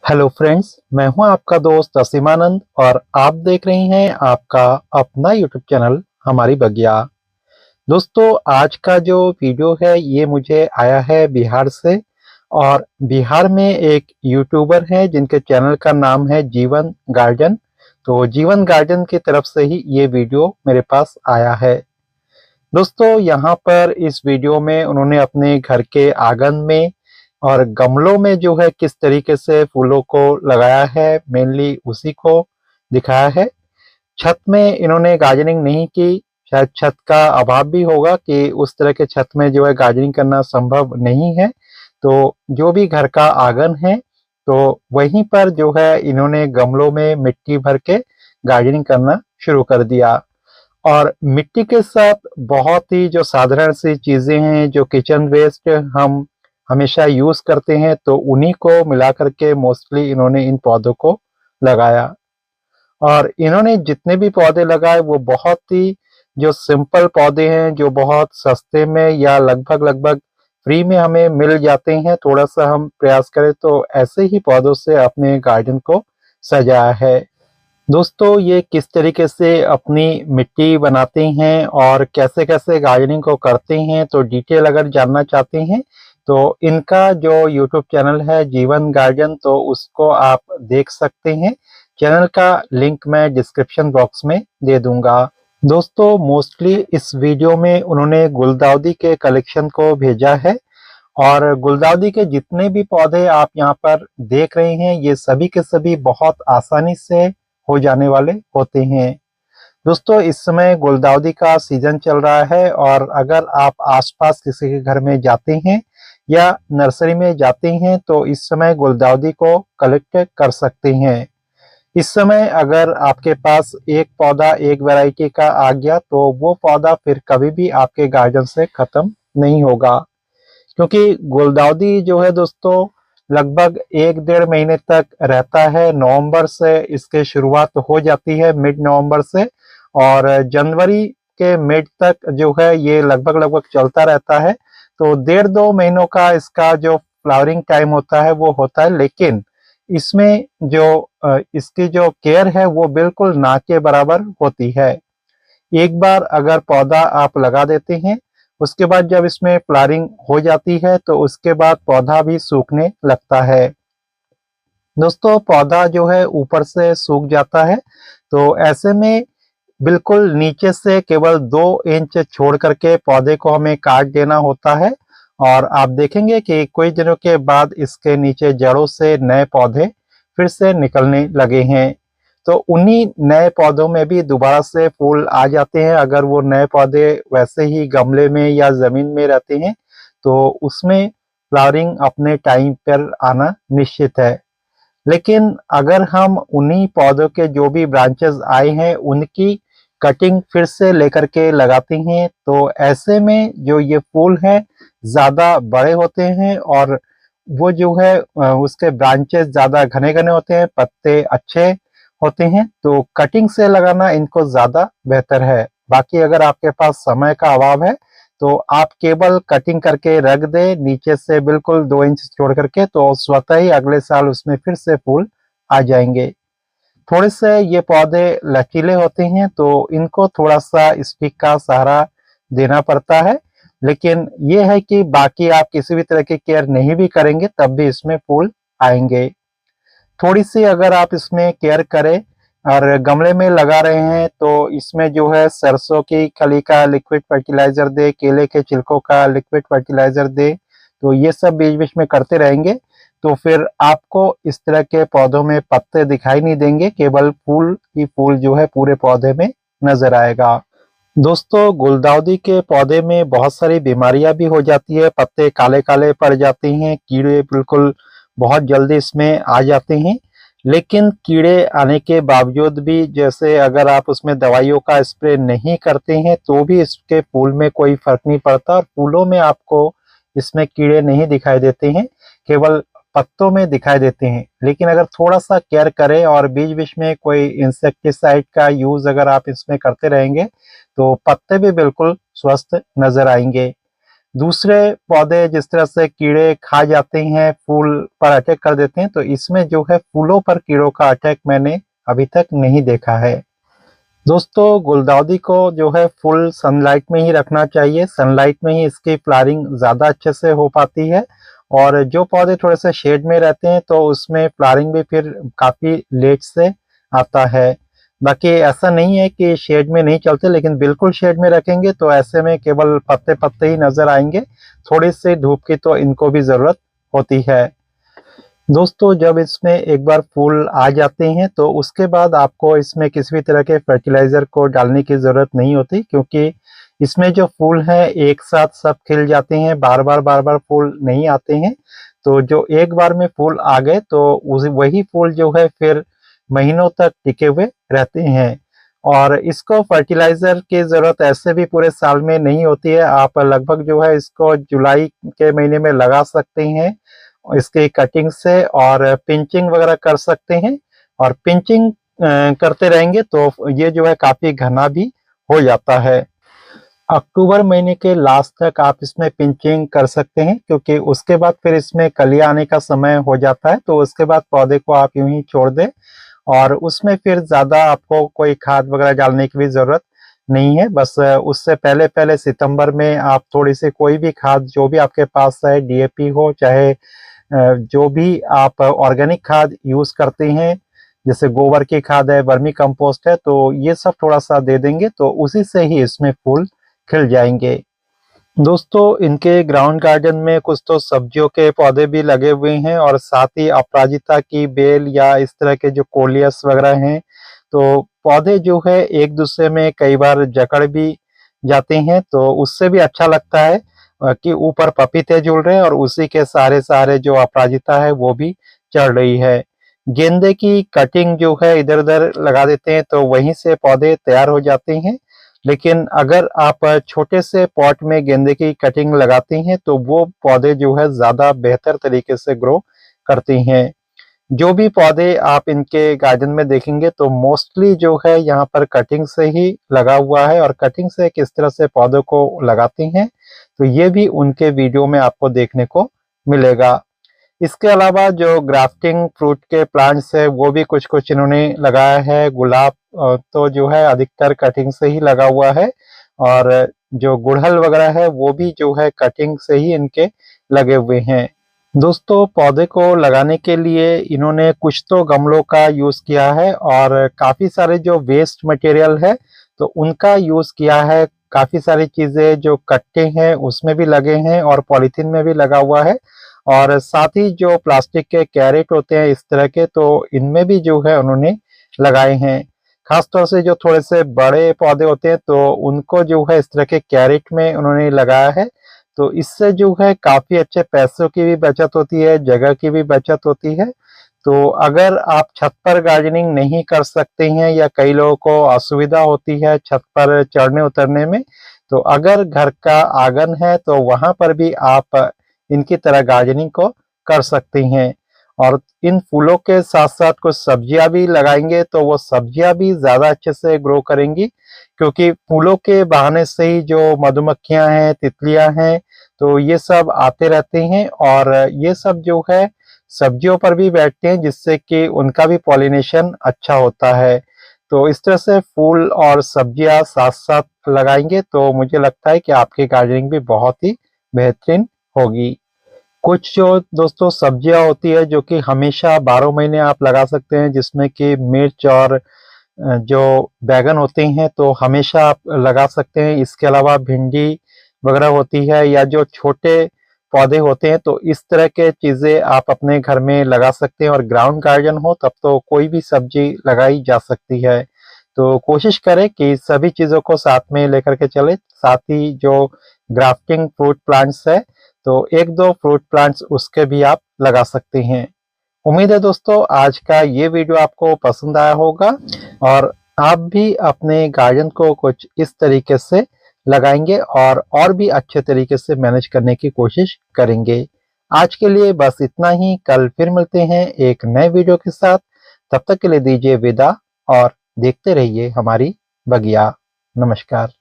Hello friends, मैं हूं आपका दोस्त असीमानंद और आप देख रहे हैं आपका अपना यूट्यूब चैनल हमारी बगिया। दोस्तों, आज का जो वीडियो है ये मुझे आया है बिहार से। और बिहार में एक यूट्यूबर है जिनके चैनल का नाम है जीवन गार्डन। तो जीवन गार्डन की तरफ से ही ये वीडियो मेरे पास आया है। दोस्तों, यहाँ पर इस वीडियो में उन्होंने अपने घर के आंगन में और गमलों में जो है किस तरीके से फूलों को लगाया है, मेनली उसी को दिखाया है। छत में इन्होंने गार्डनिंग नहीं की, शायद छत का अभाव भी होगा कि उस तरह के छत में जो है गार्डनिंग करना संभव नहीं है। तो जो भी घर का आंगन है, तो वहीं पर जो है इन्होंने गमलों में मिट्टी भर के गार्डनिंग करना शुरू कर दिया। और मिट्टी के साथ बहुत ही जो साधारण सी चीजें हैं, जो किचन वेस्ट हम हमेशा यूज करते हैं, तो उन्हीं को मिला करके मोस्टली इन्होंने इन पौधों को लगाया। और इन्होंने जितने भी पौधे लगाए वो बहुत ही जो सिंपल पौधे हैं, जो बहुत सस्ते में या लगभग लगभग फ्री में हमें मिल जाते हैं। थोड़ा सा हम प्रयास करें तो ऐसे ही पौधों से अपने गार्डन को सजाया है। दोस्तों, ये किस तरीके से अपनी मिट्टी बनाते हैं और कैसे-कैसे गार्डनिंग को करते हैं, तो डिटेल अगर जानना चाहते हैं, तो इनका जो यूट्यूब चैनल है जीवन गार्डन, तो उसको आप देख सकते हैं। चैनल का लिंक मैं डिस्क्रिप्शन बॉक्स में दे दूंगा। दोस्तों, मोस्टली इस वीडियो में उन्होंने गुलदाउदी के कलेक्शन को भेजा है। और गुलदाउदी के जितने भी पौधे आप यहाँ पर देख रहे हैं, ये सभी के सभी बहुत आसानी से हो जाने वाले होते हैं। दोस्तों, इस समय गुलदाउदी का सीजन चल रहा है और अगर आप आसपास किसी के घर में जाते हैं या नर्सरी में जाते हैं, तो इस समय गुलदाउदी को कलेक्ट कर सकते हैं। इस समय अगर आपके पास एक पौधा एक वैरायटी का आ गया, तो वो पौधा फिर कभी भी आपके गार्डन से खत्म नहीं होगा। क्योंकि गुलदाउदी जो है दोस्तों, लगभग 1 डेढ़ महीने तक रहता है। नवंबर से इसकी शुरुआत हो जाती है, मिड नवंबर से, और जनवरी के मिड तक जो है ये लगभग लगभग चलता रहता है। तो 1.5 2 महीनों का इसका जो फ्लावरिंग टाइम होता है वो होता है। लेकिन इसमें जो इसकी जो केयर है वो बिल्कुल ना के बराबर होती है। एक बार अगर पौधा आप लगा देते हैं, उसके बाद जब इसमें फ्लावरिंग हो जाती है, तो उसके बाद पौधा भी सूखने लगता है। दोस्तों, पौधा जो है ऊपर से सूख जाता है, तो ऐसे में बिल्कुल नीचे से केवल 2 इंच छोड़ करके पौधे को हमें काट देना होता है। और आप देखेंगे कि कुछ दिनों के बाद इसके नीचे जड़ों से नए पौधे फिर से निकलने लगे हैं। तो उन्हीं नए पौधों में भी दोबारा से फूल आ जाते हैं। अगर वो नए पौधे वैसे ही गमले में या जमीन में रहते हैं, तो उसमें फ्लावरिंग अपने टाइम पर आना निश्चित है। लेकिन अगर हम उन्हीं पौधों के जो भी ब्रांचेस आए हैं उनकी कटिंग फिर से लेकर के लगाते हैं, तो ऐसे में जो ये फूल हैं ज़्यादा बड़े होते हैं और वो जो है उसके ब्रांचेस ज़्यादा घने-घने होते हैं, पत्ते अच्छे होते हैं। तो कटिंग से लगाना इनको ज़्यादा बेहतर है। बाकी अगर आपके पास समय का अभाव है, तो आप केवल कटिंग करके रख दें नीचे से बिल्कुल 2 इंच छोड़ करके, तो स्वतः ही अगले साल उसमें फिर से फूल आ जाएंगे। थोड़े से ये पौधे लचीले होते हैं, तो इनको थोड़ा सा स्टिक का सहारा देना पड़ता है। लेकिन ये है कि बाकी आप किसी भी तरह की केयर नहीं भी करेंगे तब भी इसमें फूल आएंगे। थोड़ी सी अगर आप इसमें केयर करें और गमले में लगा रहे हैं, तो इसमें जो है सरसों की खली का लिक्विड फर्टिलाइजर दे, केले के छिलकों का लिक्विड फर्टिलाइजर दे, तो ये सब बीच बीच में करते रहेंगे, तो फिर आपको इस तरह के पौधों में पत्ते दिखाई नहीं देंगे, केवल फूल ही फूल जो है पूरे पौधे में नजर आएगा। दोस्तों, गुलदाउदी के पौधे में बहुत सारी बीमारियां भी हो जाती है। पत्ते काले काले पड़ जाते हैं, कीड़े बिल्कुल बहुत जल्दी इसमें आ जाते हैं। लेकिन कीड़े आने के बावजूद भी, जैसे अगर आप उसमें दवाइयों का स्प्रे नहीं करते हैं, तो भी इसके फूल में कोई फर्क नहीं पड़ता और फूलों में आपको इसमें कीड़े नहीं दिखाई देते हैं, केवल पत्तों में दिखाई देते हैं। लेकिन अगर थोड़ा सा केयर करें और बीच बीच में कोई इंसेक्टिसाइड का यूज अगर आप इसमें करते रहेंगे, तो पत्ते भी बिल्कुल स्वस्थ नजर आएंगे। दूसरे पौधे जिस तरह से कीड़े खा जाते हैं, फूल पर अटैक कर देते हैं, तो इसमें जो है फूलों पर कीड़ों का अटैक मैंने अभी तक नहीं देखा है। दोस्तों, गुलदाउदी को जो है फुल सनलाइट में ही रखना चाहिए। सनलाइट में ही इसकी फ्लावरिंग ज़्यादा अच्छे से हो पाती है, और जो पौधे थोड़े से शेड में रहते हैं तो उसमें फ्लावरिंग भी फिर काफ़ी लेट से आता है। बाकी ऐसा नहीं है कि शेड में नहीं चलते, लेकिन बिल्कुल शेड में रखेंगे तो ऐसे में केवल पत्ते पत्ते ही नज़र आएंगे। थोड़ी सी धूप की तो इनको भी ज़रूरत होती है। दोस्तों, जब इसमें एक बार फूल आ जाते हैं तो उसके बाद आपको इसमें किसी भी तरह के फर्टिलाइज़र को डालने की ज़रूरत नहीं होती, क्योंकि इसमें जो फूल हैं एक साथ सब खिल जाते हैं, बार-बार फूल नहीं आते हैं। तो जो एक बार में फूल आ गए तो उस वही फूल जो है फिर महीनों तक टिके हुए रहते हैं। और इसको फर्टिलाइज़र की ज़रूरत ऐसे भी पूरे साल में नहीं होती है। आप लगभग जो है इसको जुलाई के महीने में लगा सकते हैं इसकी कटिंग से, और पिंचिंग वगैरह कर सकते हैं। और पिंचिंग करते रहेंगे तो ये जो है काफ़ी घना भी हो जाता है। अक्टूबर महीने के लास्ट तक आप इसमें पिंचिंग कर सकते हैं, क्योंकि उसके बाद फिर इसमें कलियाँ आने का समय हो जाता है। तो उसके बाद पौधे को आप यूं ही छोड़ दें, और उसमें फिर ज़्यादा आपको कोई खाद वगैरह डालने की भी ज़रूरत नहीं है। बस उससे पहले सितंबर में आप थोड़ी सी कोई भी खाद जो भी आपके पास है, डीएपी हो चाहे जो भी आप ऑर्गेनिक खाद यूज़ करते हैं, जैसे गोबर की खाद है, वर्मी कंपोस्ट है, तो ये सब थोड़ा-सा दे देंगे तो उसी से ही इसमें फूल खिल जाएँगे। दोस्तों, इनके ग्राउंड गार्डन में कुछ तो सब्जियों के पौधे भी लगे हुए हैं, और साथ ही अपराजिता की बेल या इस तरह के जो कोलियस वगैरह हैं, तो पौधे जो है एक दूसरे में कई बार जकड़ भी जाते हैं, तो उससे भी अच्छा लगता है कि ऊपर पपीते झूल रहे हैं और उसी के सहारे-सहारे जो अपराजिता है वो भी चढ़ रही है। गेंदे की कटिंग जो है इधर-उधर लगा देते हैं तो वहीं से पौधे तैयार हो जाते हैं। लेकिन अगर आप छोटे से पॉट में गेंदे की कटिंग लगाते हैं तो वो पौधे जो है ज़्यादा बेहतर तरीके से ग्रो करते हैं। जो भी पौधे आप इनके गार्डन में देखेंगे तो मोस्टली जो है यहाँ पर कटिंग से ही लगा हुआ है, और कटिंग से किस तरह से पौधों को लगाते हैं तो ये भी उनके वीडियो में आपको देखने को मिलेगा। इसके अलावा जो ग्राफ्टिंग फ्रूट के प्लांट्स है वो भी कुछ-कुछ इन्होंने लगाया है। गुलाब तो जो है अधिकतर कटिंग से ही लगा हुआ है, और जो गुड़हल वगैरह है वो भी जो है कटिंग से ही इनके लगे हुए हैं। दोस्तों, पौधे को लगाने के लिए इन्होंने कुछ तो गमलों का यूज़ किया है, और काफ़ी सारे जो वेस्ट मटेरियल है तो उनका यूज़ किया है। काफ़ी सारी चीज़ें जो कट्टे हैं उसमें भी लगे हैं, और पॉलीथीन में भी लगा हुआ है, और साथ ही जो प्लास्टिक के कैरेट होते हैं इस तरह के, तो इनमें भी जो है उन्होंने लगाए हैं। खास तौर से जो थोड़े से बड़े पौधे होते हैं तो उनको जो है इस तरह के कैरेट में उन्होंने लगाया है। तो इससे जो है काफ़ी अच्छे पैसों की भी बचत होती है, जगह की भी बचत होती है। तो अगर आप छत पर गार्डनिंग नहीं कर सकते हैं, या कई लोगों को असुविधा होती है छत पर चढ़ने-उतरने में, तो अगर घर का आंगन है तो वहाँ पर भी आप इनकी तरह गार्डनिंग को कर सकते हैं। और इन फूलों के साथ-साथ कुछ सब्जियाँ भी लगाएँगे तो वो सब्जियाँ भी ज़्यादा अच्छे से ग्रो करेंगी, क्योंकि फूलों के बहाने से ही जो मधुमक्खियाँ हैं, तितलियाँ हैं, तो ये सब आते रहते हैं, और ये सब जो है सब्जियों पर भी बैठते हैं, जिससे कि उनका भी पॉलिनेशन अच्छा होता है। तो इस तरह से फूल और सब्जियाँ साथ-साथ लगाएँगे तो मुझे लगता है कि आपकी गार्डनिंग भी बहुत ही बेहतरीन होगी। कुछ जो दोस्तों सब्जियाँ होती है जो कि हमेशा 12 महीने आप लगा सकते हैं, जिसमें कि मिर्च और जो बैंगन होते हैं तो हमेशा आप लगा सकते हैं। इसके अलावा भिंडी वगैरह होती है, या जो छोटे पौधे होते हैं, तो इस तरह के चीज़ें आप अपने घर में लगा सकते हैं, और ग्राउंड गार्डन हो तब तो कोई भी सब्जी लगाई जा सकती है। तो कोशिश करें कि सभी चीज़ों को साथ में लेकर के चलें। साथ ही जो ग्राफ्टिंग फ्रूट प्लांट्स है, तो 1-2 फ्रूट प्लांट्स उसके भी आप लगा सकते हैं। उम्मीद है दोस्तों आज का ये वीडियो आपको पसंद आया होगा, और आप भी अपने गार्डन को कुछ इस तरीके से लगाएंगे, और भी अच्छे तरीके से मैनेज करने की कोशिश करेंगे। आज के लिए बस इतना ही। कल फिर मिलते हैं एक नए वीडियो के साथ। तब तक के लिए दीजिए विदा, और देखते रहिए हमारी बगिया। नमस्कार।